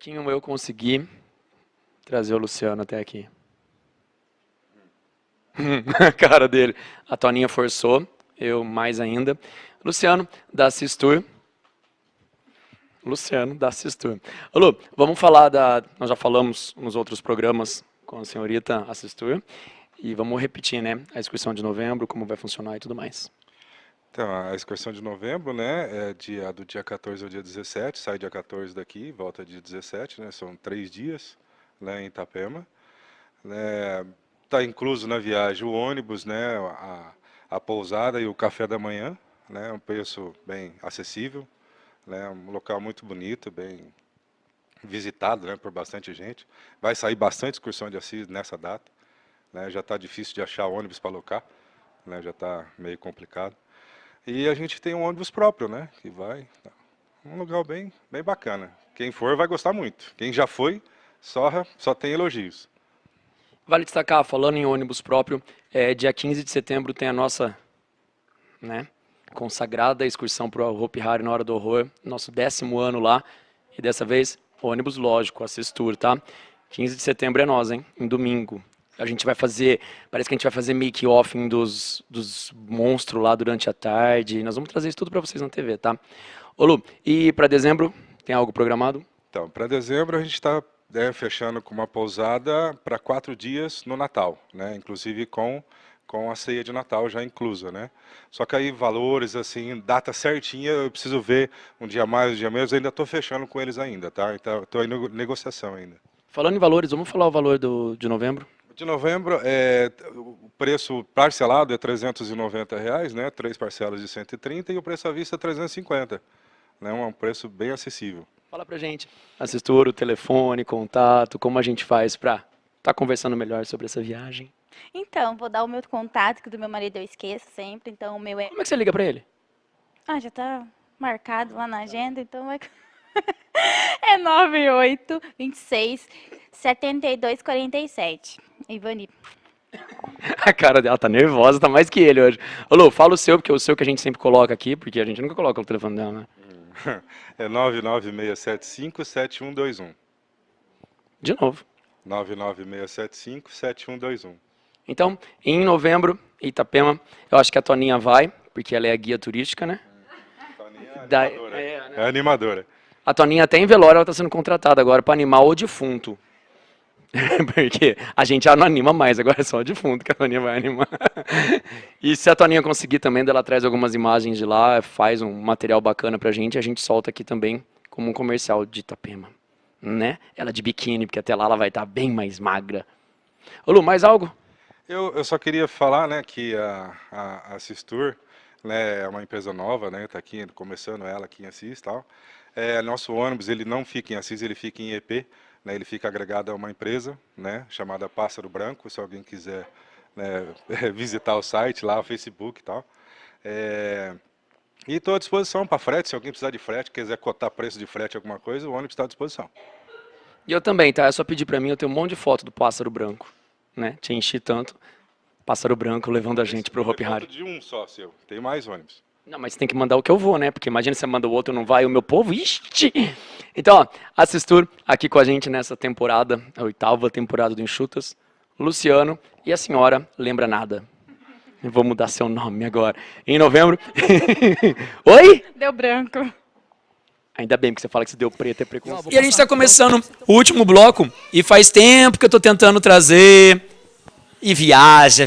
pouquinho eu consegui trazer o Luciano até aqui. A cara dele. A Toninha forçou, eu mais ainda. Luciano, da Sistur. Luciano, da Sistur. Ô, Lu, vamos falar da... Nós já falamos nos outros programas com a senhorita Sistur. E vamos repetir, né? A excursão de novembro, como vai funcionar e tudo mais. Então, a excursão de novembro, né, do dia 14 ao dia 17, sai dia 14 daqui, volta dia 17, né, são 3 dias, né, em Itapema. Tá incluso na viagem o ônibus, né, a pousada e o café da manhã, né, um preço bem acessível, né, um local muito bonito, bem visitado, né, por bastante gente. Vai sair bastante excursão de Assis nessa data, né, já está difícil de achar ônibus para alocar, né, já está meio complicado. E a gente tem um ônibus próprio, né, que vai, um lugar bem bacana. Quem for vai gostar muito. Quem já foi, só tem elogios. Vale destacar, falando em ônibus próprio, dia 15 de setembro tem a nossa, né, consagrada excursão para o Hopi Hari na Hora do Horror, nosso 10º ano lá, e dessa vez, ônibus lógico, a Sistur, tá? 15 de setembro é nós, hein, em domingo. A gente vai fazer, parece que a gente vai fazer make-offing dos monstros lá durante a tarde, nós vamos trazer isso tudo para vocês na TV, tá? Ô Lu, e para dezembro, tem algo programado? Então, para dezembro a gente está fechando com uma pousada para 4 dias no Natal, né? Inclusive com a ceia de Natal já inclusa, né? Só que aí valores, assim, data certinha, eu preciso ver um dia mais, um dia menos, eu ainda estou fechando com eles ainda, tá? Então, estou em negociação ainda. Falando em valores, vamos falar o valor de novembro? De novembro, o preço parcelado é R$390, né? 3 parcelas de 130 e o preço à vista é 350, né? Um preço bem acessível. Fala pra gente, assessor, o telefone, contato, como a gente faz pra estar conversando melhor sobre essa viagem? Então, vou dar o meu contato, que do meu marido eu esqueço sempre, então o meu é... Como é que você liga pra ele? Ah, já tá marcado lá na agenda, então vai... É 98 26 72 47. Ivani. A cara dela tá nervosa, tá mais que ele hoje. Ô Lu, fala o seu, porque é o seu que a gente sempre coloca aqui, porque a gente nunca coloca o telefone dela, né? É 99675-7121. De novo. 99675-7121. Então, em novembro, Itapema, eu acho que a Toninha vai, porque ela é a guia turística, né? Toninha é Da- animadora. é, né? É animadora. A Toninha até em velório, ela tá sendo contratada agora pra animar o defunto. Porque a gente já não anima mais, agora é só o defunto que a Toninha vai animar. E se a Toninha conseguir também, ela traz algumas imagens de lá, faz um material bacana pra gente, e a gente solta aqui também como um comercial de Itapema, né? Ela de biquíni, porque até lá ela vai estar bem mais magra. Ô Lu, mais algo? Eu só queria falar, né, que a Sistur, né, é uma empresa nova, né, tá aqui começando ela aqui em Assis e tal. Nosso ônibus, ele não fica em Assis, ele fica em EP, né, ele fica agregado a uma empresa, né, chamada Pássaro Branco, se alguém quiser, né, visitar o site lá, o Facebook e tal. E estou à disposição para frete, se alguém precisar de frete, quiser cotar preço de frete, alguma coisa, o ônibus está à disposição. E eu também, tá? É só pedir pra mim, eu tenho um monte de foto do pássaro branco, né? Te enchi tanto. Pássaro branco levando a gente pro Hopi Hari. De um só seu, tem mais ônibus. Não, mas tem que mandar o que eu vou, né? Porque imagina se você manda o outro e não vai, o meu povo, ixi! Então, ó, Assistur aqui com a gente nessa temporada, a 8ª temporada do Enxutas, Luciano e a senhora lembra nada. Eu vou mudar seu nome agora. Em novembro... Oi? Deu branco. Ainda bem, porque você fala que se deu preto é preconceito. E a gente está começando o último bloco, e faz tempo que eu estou tentando trazer... E viaja,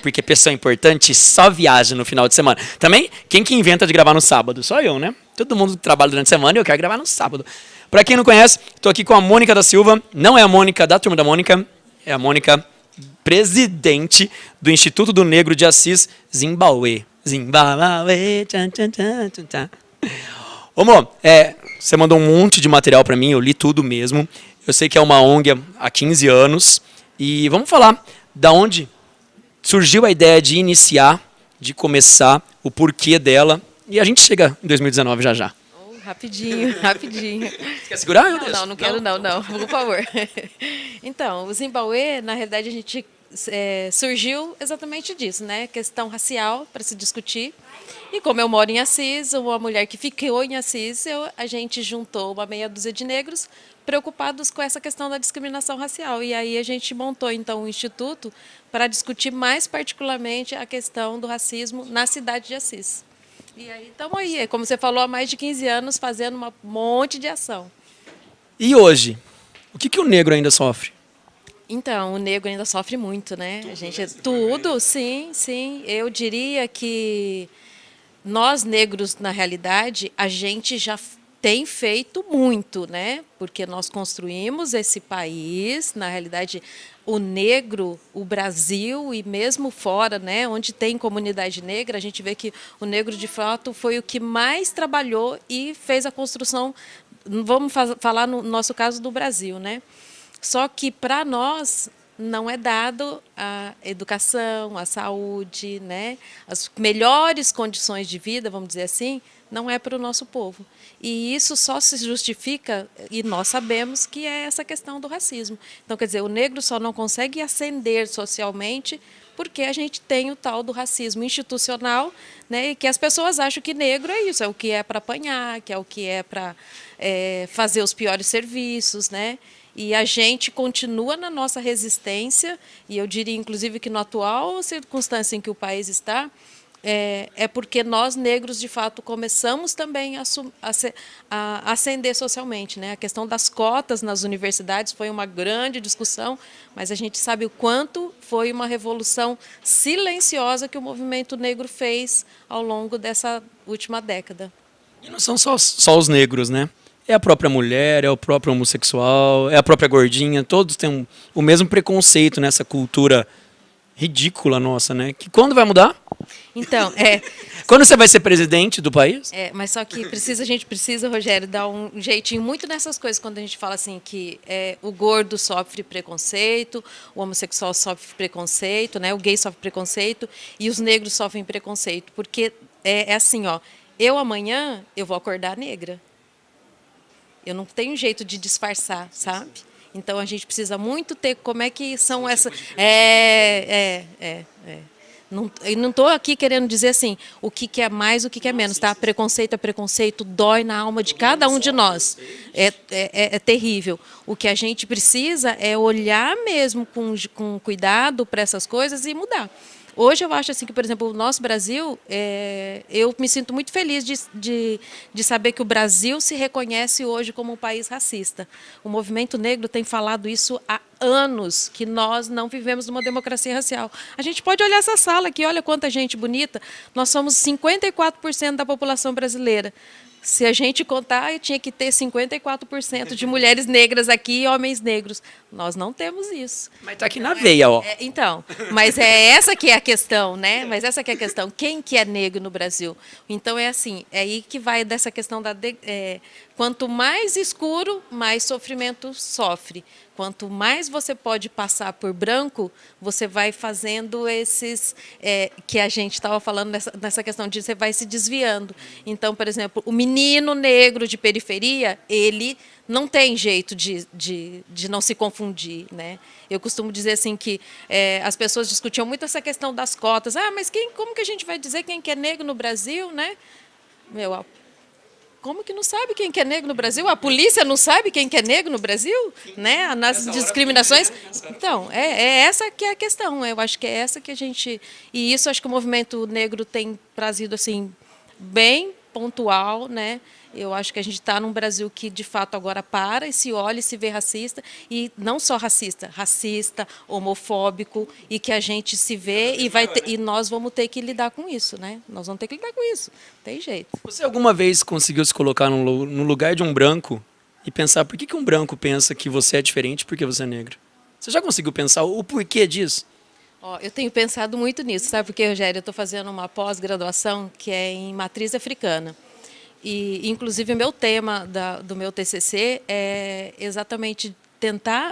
porque pessoa importante só viaja no final de semana. Também, quem que inventa de gravar no sábado? Só eu, né? Todo mundo trabalha durante a semana e eu quero gravar no sábado. Pra quem não conhece, tô aqui com a Mônica da Silva. Não é a Mônica da Turma da Mônica, é a Mônica, presidente do Instituto do Negro de Assis, Zimbabue. Zimbabue, tchan, tchan, tchan, tchan, tchan. Ô, Mô, você mandou um monte de material pra mim, eu li tudo mesmo. Eu sei que é uma ONG há 15 anos. E vamos falar da onde surgiu a ideia de iniciar, de começar, o porquê dela. E a gente chega em 2019 já já. Rapidinho, rapidinho. Você quer segurar? Eu desço. Não quero não, por favor. Então, o Zimbabue, na realidade, a gente surgiu exatamente disso, né? Questão racial para se discutir. E como eu moro em Assis, uma mulher que ficou em Assis, a gente juntou uma meia dúzia de negros preocupados com essa questão da discriminação racial. E aí a gente montou, então, um instituto para discutir mais particularmente a questão do racismo na cidade de Assis. E aí estamos aí, como você falou, há mais de 15 anos fazendo um monte de ação. E hoje, o que o negro ainda sofre? Então, o negro ainda sofre muito, né? Tudo, sim, sim. Eu diria que nós negros, na realidade, a gente já tem feito muito, né? Porque nós construímos esse país, na realidade, o negro, o Brasil e mesmo fora, né, onde tem comunidade negra, a gente vê que o negro de fato foi o que mais trabalhou e fez a construção. Vamos falar no nosso caso do Brasil, né? Só que para nós não é dado a educação, a saúde, né? As melhores condições de vida, vamos dizer assim, não é para o nosso povo. E isso só se justifica, e nós sabemos que é essa questão do racismo. Então, quer dizer, o negro só não consegue ascender socialmente porque a gente tem o tal do racismo institucional, né? E que as pessoas acham que negro é isso, é o que é para apanhar, que é o que é para fazer os piores serviços, né? E a gente continua na nossa resistência, e eu diria, inclusive, que na atual circunstância em que o país está, é porque nós, negros, de fato, começamos também a ascender socialmente, né? A questão das cotas nas universidades foi uma grande discussão, mas a gente sabe o quanto foi uma revolução silenciosa que o movimento negro fez ao longo dessa última década. E não são só os negros, né? É a própria mulher, é o próprio homossexual, é a própria gordinha, todos têm o mesmo preconceito nessa cultura ridícula nossa, né? Que quando vai mudar? Então, Quando você vai ser presidente do país? mas só que a gente precisa, Rogério, dar um jeitinho muito nessas coisas quando a gente fala assim que o gordo sofre preconceito, o homossexual sofre preconceito, né? O gay sofre preconceito e os negros sofrem preconceito, porque é assim, ó, eu amanhã eu vou acordar negra. Eu não tenho jeito de disfarçar, sabe? Então a gente precisa muito ter como é que são essas. Eu não estou aqui querendo dizer assim o que é mais, o que é menos, tá? Preconceito é preconceito, dói na alma de cada um de nós. É terrível. O que a gente precisa é olhar mesmo com cuidado para essas coisas e mudar. Hoje eu acho assim que, por exemplo, o nosso Brasil, eu me sinto muito feliz de saber que o Brasil se reconhece hoje como um país racista. O movimento negro tem falado isso há anos, que nós não vivemos numa democracia racial. A gente pode olhar essa sala aqui, olha quanta gente bonita. Nós somos 54% da população brasileira. Se a gente contar, eu tinha que ter 54% de mulheres negras aqui e homens negros. Nós não temos isso. Mas está aqui na veia, ó. Então, mas é essa que é a questão, né? Mas essa que é a questão. Quem que é negro no Brasil? Então, é assim, é aí que vai dessa questão quanto mais escuro, mais sofrimento sofre. Quanto mais você pode passar por branco, você vai fazendo esses que a gente estava falando nessa questão de você vai se desviando. Então, por exemplo, o menino negro de periferia, ele não tem jeito de não se confundir, né? Eu costumo dizer assim que as pessoas discutiam muito essa questão das cotas. Mas como que a gente vai dizer quem que é negro no Brasil, né? Como que não sabe quem que é negro no Brasil? A polícia não sabe quem que é negro no Brasil? Né? Nas discriminações. Então, essa que é a questão. Eu acho que é essa que a gente... E isso acho que o movimento negro tem trazido assim, bem pontual, né? Eu acho que a gente está num Brasil que, de fato, agora para e se olha e se vê racista, e não só racista, homofóbico, e que a gente se vê e nós vamos ter que lidar com isso, né? Nós vamos ter que lidar com isso, não tem jeito. Você alguma vez conseguiu se colocar no lugar de um branco e pensar por que um branco pensa que você é diferente porque você é negro? Você já conseguiu pensar o porquê disso? Eu tenho pensado muito nisso, sabe por quê, Rogério? Eu estou fazendo uma pós-graduação que é em matriz africana. E, inclusive, o meu tema do meu TCC é exatamente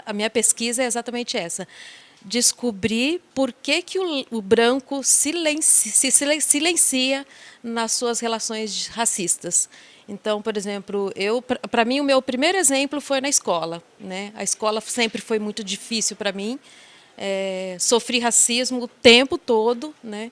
a minha pesquisa é exatamente essa, descobrir por que o branco se silencia nas suas relações racistas. Então, por exemplo, para mim, o meu primeiro exemplo foi na escola, né? A escola sempre foi muito difícil para mim. sofri racismo o tempo todo, né?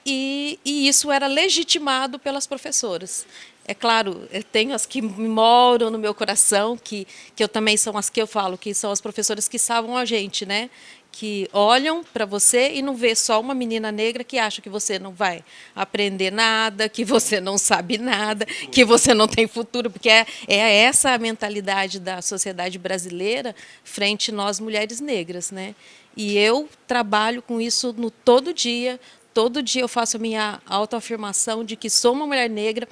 E isso era legitimado pelas professoras. É claro, eu tenho as que moram no meu coração, que eu também são as que eu falo, que são as professoras que salvam a gente, né? Que olham para você e não vê só uma menina negra que acha que você não vai aprender nada, que você não sabe nada, que você não tem futuro, porque é essa a mentalidade da sociedade brasileira frente a nós mulheres negras, né? E eu trabalho com isso no todo dia. Todo dia eu faço a minha autoafirmação de que sou uma mulher negra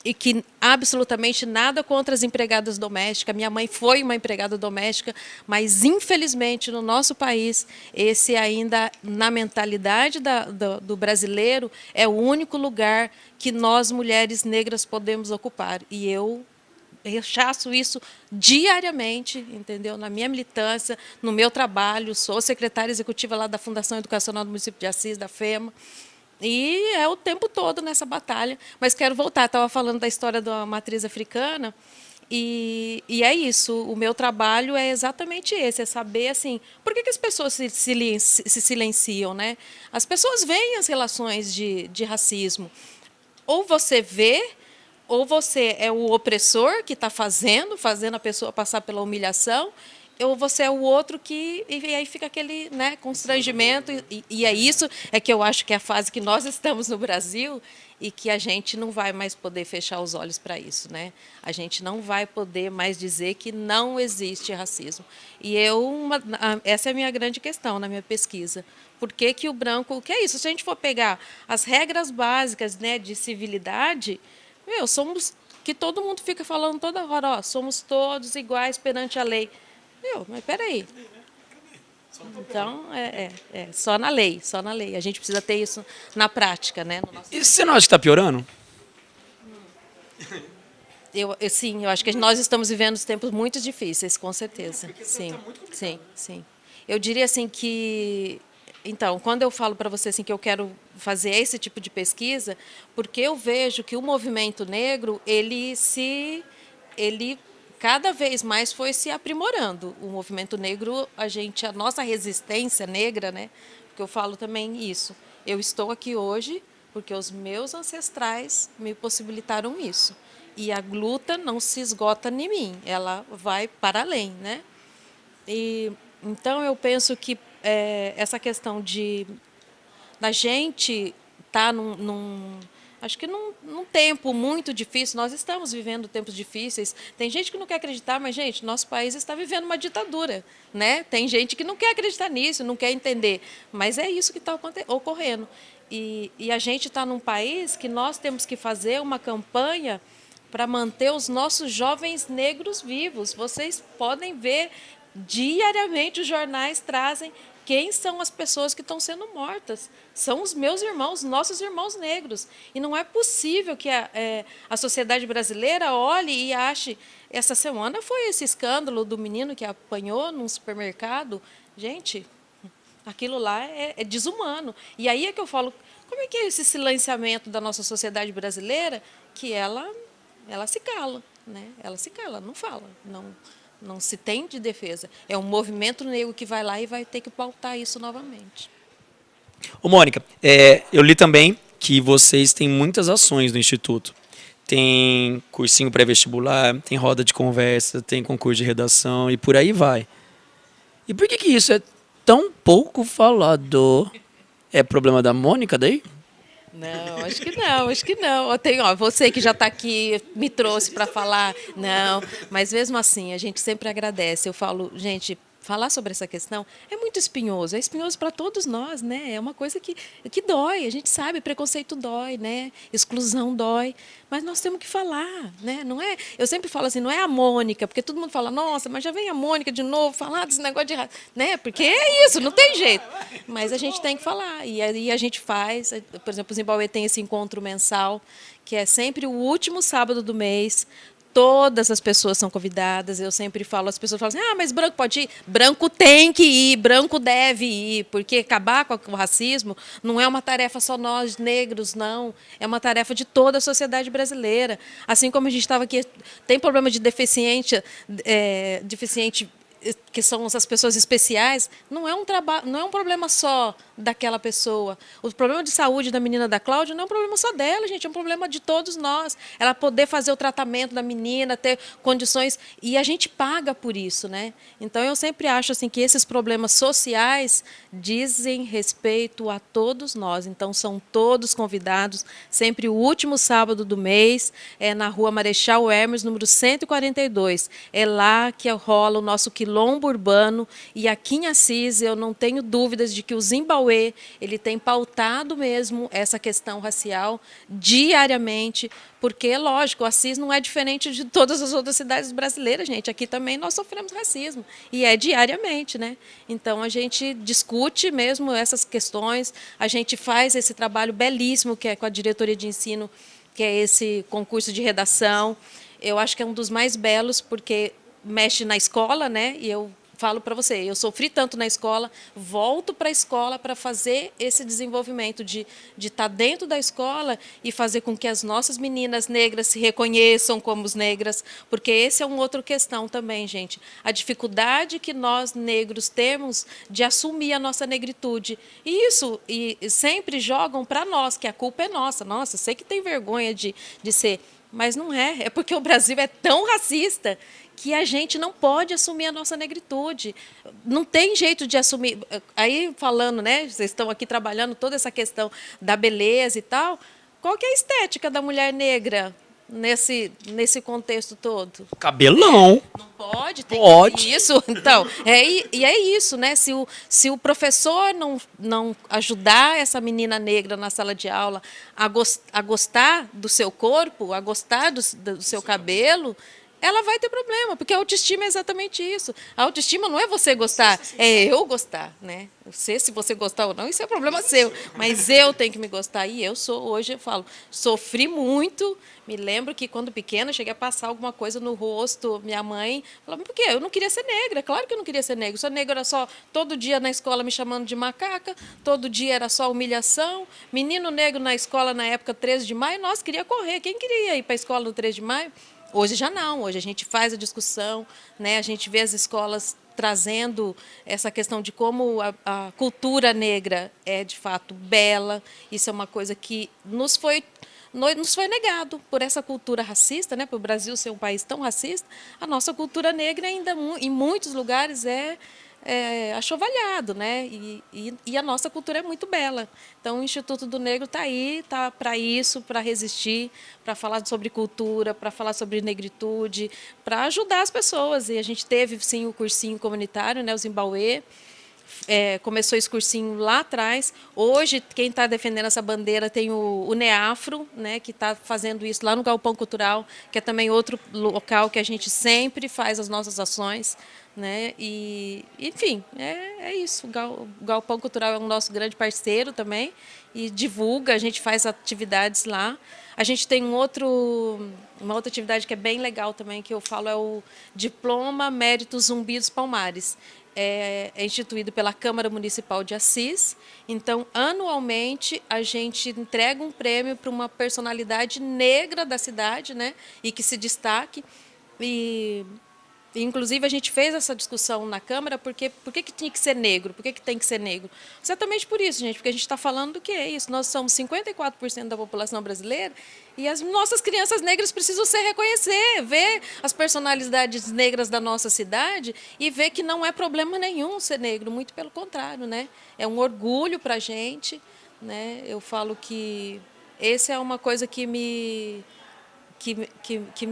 e que absolutamente nada contra as empregadas domésticas. Minha mãe foi uma empregada doméstica, mas, infelizmente, no nosso país, esse ainda, na mentalidade do brasileiro, é o único lugar que nós, mulheres negras, podemos ocupar. E eu rechaço isso diariamente, entendeu? Na minha militância, no meu trabalho, sou secretária executiva lá da Fundação Educacional do Município de Assis, da FEMA, e é o tempo todo nessa batalha. Mas quero voltar, estava falando da história da matriz africana, e é isso, o meu trabalho é exatamente esse, é saber assim, por que as pessoas se silenciam, né? As pessoas veem as relações de racismo. Ou você vê, ou você é o opressor que está fazendo a pessoa passar pela humilhação, ou você é o outro que... E aí fica aquele, né, constrangimento. E é isso é que eu acho que é a fase que nós estamos no Brasil e que a gente não vai mais poder fechar os olhos para isso, né? A gente não vai poder mais dizer que não existe racismo. E essa é a minha grande questão na minha pesquisa. Por que que o branco... O que é isso? Se a gente for pegar as regras básicas, né, de civilidade... somos, que todo mundo fica falando toda hora, ó, somos todos iguais perante a lei. Mas espera aí. Então, só na lei, só na lei. A gente precisa ter isso na prática, né? E você não acha que está piorando? Sim, eu acho que nós estamos vivendo tempos muito difíceis, com certeza. Sim, sim, sim. Eu diria assim que... Então, quando eu falo para você assim, que eu quero fazer esse tipo de pesquisa, porque eu vejo que o movimento negro, ele cada vez mais foi se aprimorando. O movimento negro, a nossa resistência negra, né? Porque eu falo também isso. Eu estou aqui hoje porque os meus ancestrais me possibilitaram isso. E a luta não se esgota em mim, ela vai para além, né? Então, eu penso que essa questão da gente estar acho que num tempo muito difícil, nós estamos vivendo tempos difíceis. Tem gente que não quer acreditar, mas, gente, nosso país está vivendo uma ditadura, né? Tem gente que não quer acreditar nisso, não quer entender, mas é isso que está ocorrendo. E a gente está num país que nós temos que fazer uma campanha para manter os nossos jovens negros vivos. Vocês podem ver, diariamente os jornais trazem quem são as pessoas que estão sendo mortas. São os meus irmãos, nossos irmãos negros. E não é possível que a sociedade brasileira olhe e ache... Essa semana foi esse escândalo do menino que apanhou num supermercado. Gente, aquilo lá é desumano. E aí é que eu falo, como é que é esse silenciamento da nossa sociedade brasileira que ela se cala, né? Ela se cala, não fala, não se tem de defesa. É um movimento negro que vai lá e vai ter que pautar isso novamente. Ô, Mônica, eu li também que vocês têm muitas ações no Instituto. Tem cursinho pré-vestibular, tem roda de conversa, tem concurso de redação e por aí vai. E por que isso é tão pouco falado? É problema da Mônica daí? Não, acho que não. Você que já está aqui me trouxe para falar. Não, mas mesmo assim, a gente sempre agradece. Eu falo, gente, falar sobre essa questão é muito espinhoso. É espinhoso para todos nós, né? É uma coisa que dói. A gente sabe, preconceito dói, né? Exclusão dói. Mas nós temos que falar, né? Não é, eu sempre falo assim, não é a Mônica, porque todo mundo fala, nossa, mas já vem a Mônica de novo falar desse negócio de... Né? Porque é isso, não tem jeito. Mas a gente tem que falar. E aí a gente faz. Por exemplo, o Zimbauê tem esse encontro mensal, que é sempre o último sábado do mês. Todas as pessoas são convidadas. Eu sempre falo, as pessoas falam assim, mas branco pode ir? Branco tem que ir, branco deve ir, porque acabar com o racismo não é uma tarefa só nós negros, não. É uma tarefa de toda a sociedade brasileira. Assim como a gente estava aqui, tem problema de deficiente que são as pessoas especiais, não é um problema só daquela pessoa. O problema de saúde da menina da Cláudia não é um problema só dela, gente, é um problema de todos nós. Ela poder fazer o tratamento da menina, ter condições, e a gente paga por isso, né? Então eu sempre acho assim que esses problemas sociais dizem respeito a todos nós. Então são todos convidados, sempre o último sábado do mês, é na Rua Marechal Hermes, número 142. É lá que rola o nosso quilombo urbano, e aqui em Assis eu não tenho dúvidas de que o Zimbauê ele tem pautado mesmo essa questão racial diariamente, porque, lógico, Assis não é diferente de todas as outras cidades brasileiras, gente. Aqui também nós sofremos racismo, e é diariamente, né? Então a gente discute mesmo essas questões, a gente faz esse trabalho belíssimo que é com a diretoria de ensino, que é esse concurso de redação. Eu acho que é um dos mais belos, porque mexe na escola, né? E eu falo para você, eu sofri tanto na escola, volto para a escola para fazer esse desenvolvimento de estar dentro da escola e fazer com que as nossas meninas negras se reconheçam como negras, porque esse é uma outra questão também, gente. A dificuldade que nós negros temos de assumir a nossa negritude. E sempre jogam para nós, que a culpa é nossa. Nossa, sei que tem vergonha de ser, mas não é. É porque o Brasil é tão racista que a gente não pode assumir a nossa negritude. Não tem jeito de assumir. Aí, falando, né, vocês estão aqui trabalhando toda essa questão da beleza e tal, qual que é a estética da mulher negra nesse contexto todo? Cabelão. Não pode, tem Pode. isso. Então, é isso, né? Se o professor não ajudar essa menina negra na sala de aula a gostar do seu corpo, a gostar do seu cabelo, ela vai ter problema, porque a autoestima é exatamente isso. A autoestima não é você gostar, é eu gostar, né? Se você gostar ou não, isso é problema seu. Mas eu tenho que me gostar. E hoje eu falo, sofri muito. Me lembro que quando pequena, cheguei a passar alguma coisa no rosto. Minha mãe falava, por quê? Eu não queria ser negra. Claro que eu não queria ser negra. Ser negra era só todo dia na escola me chamando de macaca, todo dia era só humilhação. Menino negro na escola na época 13 de maio, nossa, queria correr. Quem queria ir para a escola no 13 de maio? Hoje já não, hoje a gente faz a discussão, né? A gente vê as escolas trazendo essa questão de como a cultura negra é, de fato, bela. Isso é uma coisa que nos foi negado por essa cultura racista, né? Por o Brasil ser um país tão racista, a nossa cultura negra ainda, em muitos lugares, é achovalhado, né? E a nossa cultura é muito bela. Então, o Instituto do Negro está aí, está para isso, para resistir, para falar sobre cultura, para falar sobre negritude, para ajudar as pessoas. E a gente teve, sim, o cursinho comunitário, né? O Zimbauê. Começou esse cursinho lá atrás. Hoje, quem está defendendo essa bandeira tem o NEAFRO, né, que está fazendo isso lá no Galpão Cultural, que é também outro local que a gente sempre faz as nossas ações. Né? E, enfim, é isso. O Galpão Cultural é o nosso grande parceiro também e divulga, a gente faz atividades lá. A gente tem uma outra atividade que é bem legal também, que eu falo, é o Diploma Mérito Zumbi dos Palmares. É instituído pela Câmara Municipal de Assis. Então, anualmente, a gente entrega um prêmio para uma personalidade negra da cidade, né? E que se destaque. Inclusive, a gente fez essa discussão na Câmara, porque por que tinha que ser negro? Por que tem que ser negro? Exatamente por isso, gente, porque a gente está falando do que é isso. Nós somos 54% da população brasileira e as nossas crianças negras precisam se reconhecer, ver as personalidades negras da nossa cidade e ver que não é problema nenhum ser negro, muito pelo contrário, né? É um orgulho para a gente, né? Eu falo que essa é uma coisa que me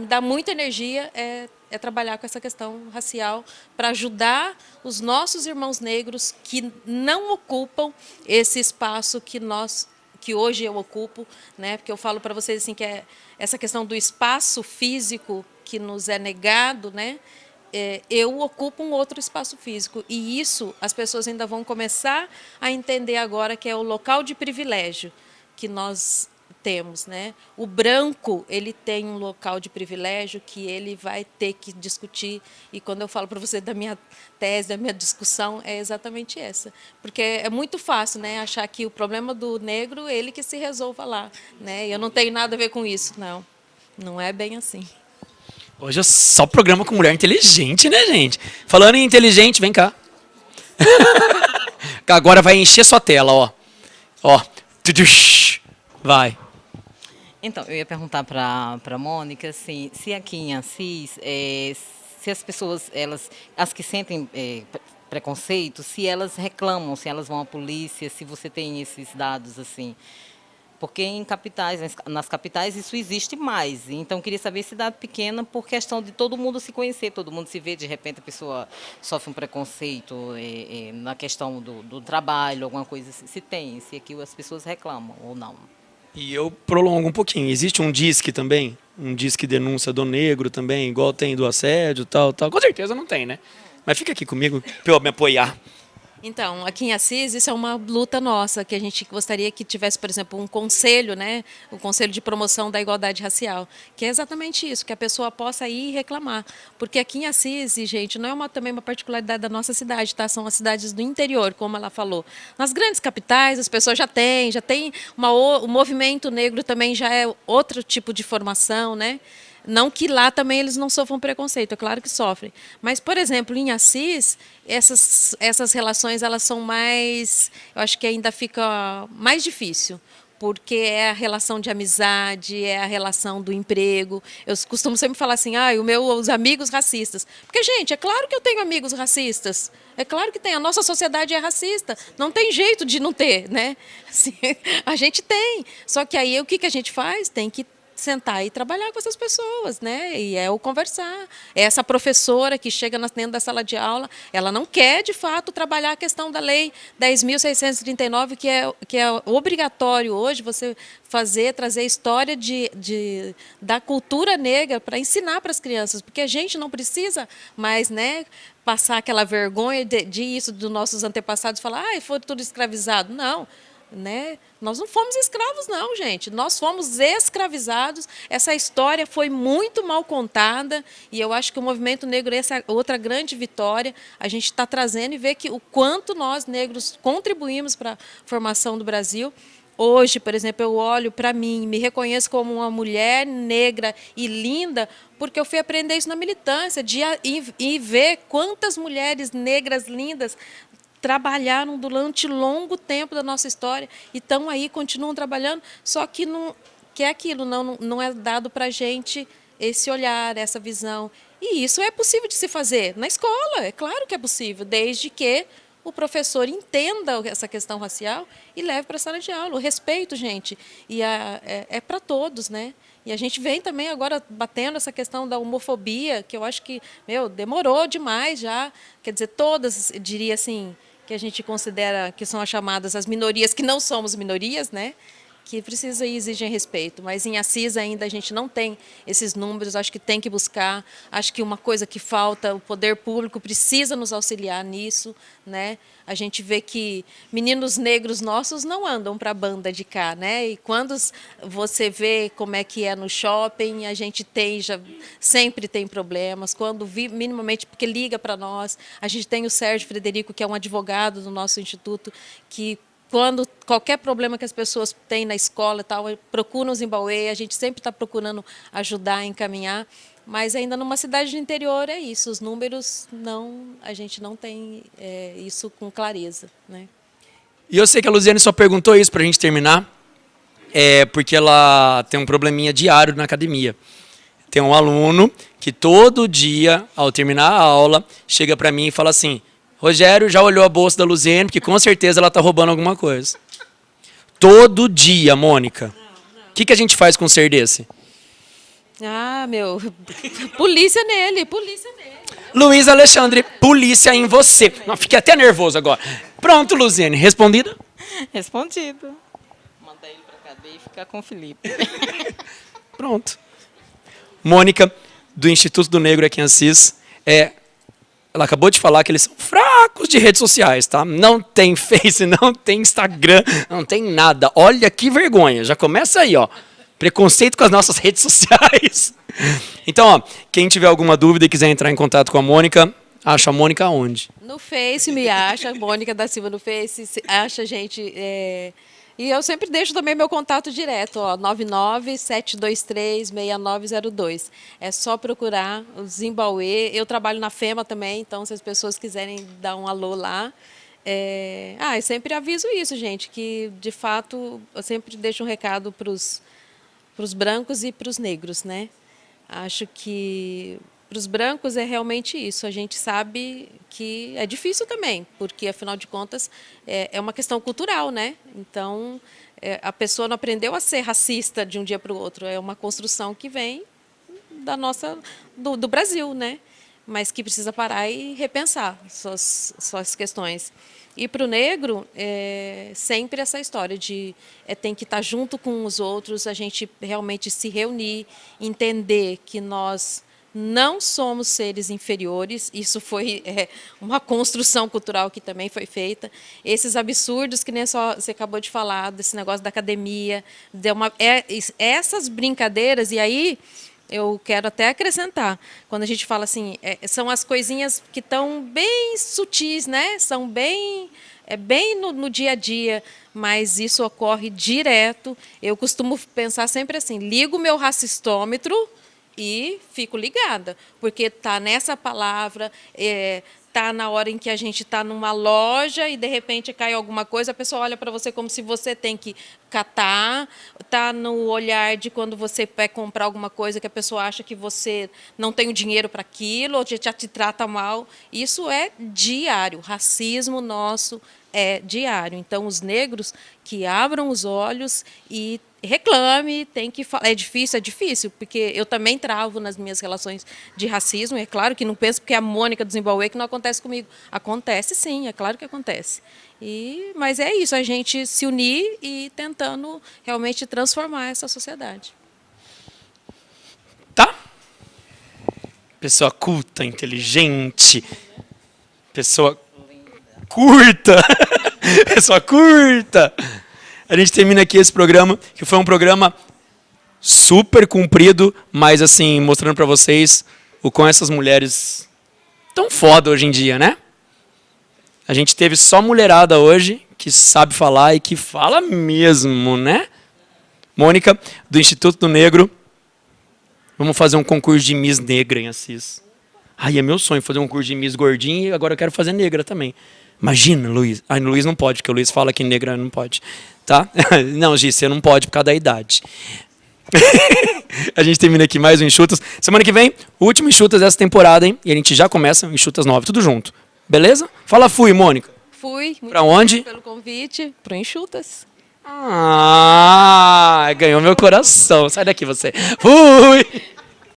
dá muita energia, é trabalhar com essa questão racial para ajudar os nossos irmãos negros que não ocupam esse espaço que hoje eu ocupo, né? Porque eu falo para vocês assim que é essa questão do espaço físico que nos é negado, né? Eu ocupo um outro espaço físico e isso as pessoas ainda vão começar a entender agora que é o local de privilégio que nós temos, né? O branco, ele tem um local de privilégio que ele vai ter que discutir, e quando eu falo para você da minha tese, da minha discussão, é exatamente essa. Porque é muito fácil, né, achar que o problema do negro, ele que se resolva lá, né? Eu não tenho nada a ver com isso, não. Não é bem assim. Hoje é só programa com mulher inteligente, né, gente? Falando em inteligente, vem cá. Agora vai encher sua tela, ó. Ó. Vai. Então, eu ia perguntar para a Mônica, assim, se aqui em Assis, se as pessoas, as que sentem preconceito, se elas reclamam, se elas vão à polícia, se você tem esses dados, assim. Porque em capitais, nas capitais, isso existe mais. Então, eu queria saber se dado pequena por questão de todo mundo se conhecer, todo mundo se vê, de repente a pessoa sofre um preconceito na questão do trabalho, alguma coisa assim. Se tem, se aqui as pessoas reclamam ou não. E eu prolongo um pouquinho. Existe um disque também? Um disque denúncia do negro também, igual tem do assédio, tal. Com certeza não tem, né? Mas fica aqui comigo para eu me apoiar. Então, aqui em Assis, isso é uma luta nossa, que a gente gostaria que tivesse, por exemplo, um conselho, né? O Conselho de Promoção da Igualdade Racial, que é exatamente isso, que a pessoa possa ir e reclamar. Porque aqui em Assis, gente, não é também uma particularidade da nossa cidade, tá? São as cidades do interior, como ela falou. Nas grandes capitais, as pessoas já têm o movimento negro também já é outro tipo de formação, né? Não que lá também eles não sofram preconceito, é claro que sofrem. Mas, por exemplo, em Assis, essas relações elas são mais, eu acho que ainda fica mais difícil, porque é a relação de amizade, é a relação do emprego. Eu costumo sempre falar assim, os amigos racistas. Porque, gente, é claro que eu tenho amigos racistas. É claro que tem. A nossa sociedade é racista. Não tem jeito de não ter, né? Assim, a gente tem. Só que aí o que a gente faz? Tem que sentar e trabalhar com essas pessoas, né? E é o conversar. Essa professora que chega dentro da sala de aula, ela não quer, de fato, trabalhar a questão da Lei 10.639, que é obrigatório hoje você trazer a história da cultura negra para ensinar para as crianças, porque a gente não precisa mais, né, passar aquela vergonha de isso dos nossos antepassados, falar, foi tudo escravizado. Não. Né? Nós não fomos escravos, não, gente. Nós fomos escravizados. Essa história foi muito mal contada e eu acho que o movimento negro, essa é outra grande vitória, a gente está trazendo e vê que o quanto nós, negros, contribuímos para a formação do Brasil. Hoje, por exemplo, eu olho para mim, me reconheço como uma mulher negra e linda, porque eu fui aprender isso na militância, e ver quantas mulheres negras lindas trabalharam durante longo tempo da nossa história e estão aí, continuam trabalhando, só que é aquilo, não é dado para a gente esse olhar, essa visão. E isso é possível de se fazer na escola, é claro que é possível, desde que o professor entenda essa questão racial e leve para a sala de aula. O respeito, gente, é para todos, né? E a gente vem também agora batendo essa questão da homofobia, que eu acho que, demorou demais já. Quer dizer, todas, diria assim, que a gente considera que são as chamadas as minorias, que não somos minorias, né? Que precisam e exigem respeito. Mas em Assis ainda a gente não tem esses números, acho que tem que buscar. Acho que uma coisa que falta, o poder público precisa nos auxiliar nisso, né? A gente vê que meninos negros nossos não andam para a banda de cá, né? E quando você vê como é que é no shopping, a gente sempre tem problemas. Quando minimamente, porque liga para nós, a gente tem o Sérgio Frederico, que é um advogado do nosso instituto, que quando qualquer problema que as pessoas têm na escola, procuram os Zimbauê, a gente sempre está procurando ajudar, encaminhar, mas ainda numa cidade do interior é isso, os números a gente não tem isso com clareza, né? E eu sei que a Luziane só perguntou isso para a gente terminar, porque ela tem um probleminha diário na academia. Tem um aluno que todo dia, ao terminar a aula, chega para mim e fala assim, Rogério já olhou a bolsa da Luziane, porque com certeza ela está roubando alguma coisa. Todo dia, Mônica. O que a gente faz com um ser desse? Polícia nele. Luiz Alexandre, polícia em você. Não, fiquei até nervoso agora. Pronto, Luziane, respondida? Respondido. Mandar ele para a cadeia e ficar com o Felipe. Pronto. Mônica, do Instituto do Negro aqui em Assis, ela acabou de falar que eles são fracos de redes sociais, tá? Não tem Face, não tem Instagram, não tem nada. Olha que vergonha, já começa aí, ó. Preconceito com as nossas redes sociais. Então, ó, quem tiver alguma dúvida e quiser entrar em contato com a Mônica, acha a Mônica onde? No Face me acha, Mônica da Silva no Face, acha a gente E eu sempre deixo também meu contato direto, ó, 997236902. É só procurar o Zimbauê. Eu trabalho na FEMA também, então se as pessoas quiserem dar um alô lá. Eu sempre aviso isso, gente, que de fato eu sempre deixo um recado para os brancos e para os negros, né? Acho que para os brancos é realmente isso. A gente sabe que é difícil também, porque, afinal de contas, é uma questão cultural, né? Então, a pessoa não aprendeu a ser racista de um dia para o outro. É uma construção que vem do Brasil, né? Mas que precisa parar e repensar suas questões. E para o negro, sempre essa história de tem que estar junto com os outros, a gente realmente se reunir, entender que nós não somos seres inferiores. Isso foi uma construção cultural que também foi feita. Esses absurdos que nem só você acabou de falar, desse negócio da academia, essas brincadeiras, e aí eu quero até acrescentar, quando a gente fala assim, são as coisinhas que estão bem sutis, né? São bem no dia a dia, mas isso ocorre direto. Eu costumo pensar sempre assim, ligo o meu racistômetro e fico ligada, porque está nessa palavra, está na hora em que a gente está numa loja e, de repente, cai alguma coisa, a pessoa olha para você como se você tem que catar, está no olhar de quando você vai comprar alguma coisa que a pessoa acha que você não tem o dinheiro para aquilo, ou já te trata mal. Isso é diário, o racismo nosso é diário. Então, os negros que abram os olhos e reclame, tem que falar. É difícil, porque eu também travo nas minhas relações de racismo. É claro que não penso porque é a Mônica do Zimbauê que não acontece comigo. Acontece sim, é claro que acontece. Mas é isso, a gente se unir e tentando realmente transformar essa sociedade. Tá? Pessoa culta, inteligente, pessoa curta, pessoa curta. A gente termina aqui esse programa, que foi um programa super comprido, mas assim, mostrando para vocês o quão essas mulheres tão foda hoje em dia, né? A gente teve só mulherada hoje, que sabe falar e que fala mesmo, né? Mônica, do Instituto do Negro. Vamos fazer um concurso de Miss Negra em Assis. Ai, é meu sonho fazer um concurso de Miss Gordinha e agora eu quero fazer negra também. Imagina, Luiz. Ai, Luiz não pode, porque o Luiz fala que negra não pode. Tá? Não, Gi, você não pode por causa da idade. A gente termina aqui mais um Enxutas. Semana que vem, o último Enxutas dessa temporada, hein? E a gente já começa o Enxutas 9, tudo junto. Beleza? Fala fui, Mônica. Fui. Pra onde? Pelo convite, pro Enxutas. Ganhou meu coração. Sai daqui você. Fui!